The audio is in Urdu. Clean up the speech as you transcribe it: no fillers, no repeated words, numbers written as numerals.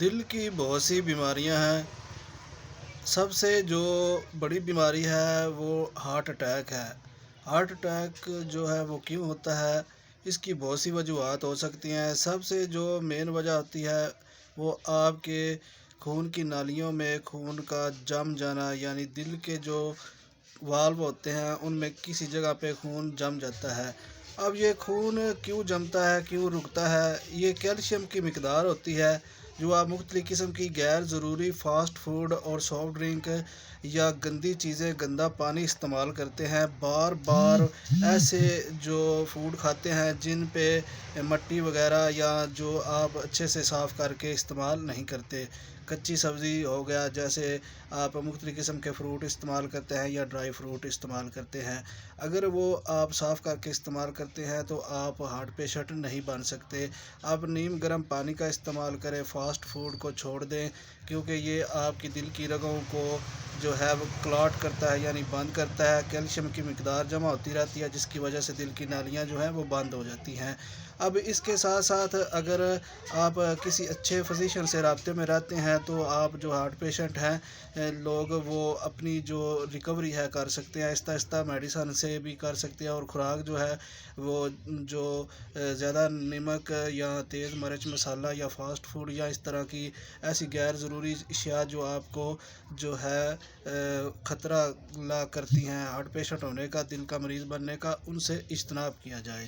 دل کی بہت سی بیماریاں ہیں۔ سب سے جو بڑی بیماری ہے وہ ہارٹ اٹیک ہے۔ ہارٹ اٹیک جو ہے وہ کیوں ہوتا ہے، اس کی بہت سی وجوہات ہو سکتی ہیں۔ سب سے جو مین وجہ ہوتی ہے وہ آپ کے خون کی نالیوں میں خون کا جم جانا، یعنی دل کے جو والو ہوتے ہیں ان میں کسی جگہ پہ خون جم جاتا ہے۔ اب یہ خون کیوں جمتا ہے، کیوں رکتا ہے؟ یہ کیلشیم کی مقدار ہوتی ہے جو آپ مختلف قسم کی غیر ضروری فاسٹ فوڈ اور سافٹ ڈرنک یا گندی چیزیں، گندا پانی استعمال کرتے ہیں۔ بار بار ایسے جو فوڈ کھاتے ہیں جن پہ مٹی وغیرہ یا جو آپ اچھے سے صاف کر کے استعمال نہیں کرتے۔ کچی سبزی ہو گیا، جیسے آپ مختلف قسم کے فروٹ استعمال کرتے ہیں یا ڈرائی فروٹ استعمال کرتے ہیں، اگر وہ آپ صاف کر کے استعمال کرتے ہیں تو آپ ہارٹ پیشنٹ نہیں بن سکتے۔ آپ نیم گرم پانی کا استعمال کریں، فاسٹ فوڈ کو چھوڑ دیں، کیونکہ یہ آپ کی دل کی رگوں کو جو ہے وہ کلاٹ کرتا ہے، یعنی بند کرتا ہے۔ کیلشیم کی مقدار جمع ہوتی رہتی ہے جس کی وجہ سے دل کی نالیاں جو ہیں وہ بند ہو جاتی ہیں۔ اب اس کے ساتھ ساتھ اگر آپ کسی اچھے فزیشین سے رابطے میں رہتے ہیں تو آپ جو ہارٹ پیشنٹ ہیں لوگ، وہ اپنی جو ریکوری ہے کر سکتے ہیں، آہستہ آہستہ میڈیسن سے بھی کر سکتے ہیں، اور خوراک جو ہے وہ جو زیادہ نمک یا تیز مرچ مسالہ یا فاسٹ فوڈ یا اس طرح کی ایسی غیر ضروری اشیاء جو آپ کو جو ہے خطرہ لا کرتی ہیں ہارٹ پیشنٹ ہونے کا، دل کا مریض بننے کا، ان سے اجتناب کیا جائے۔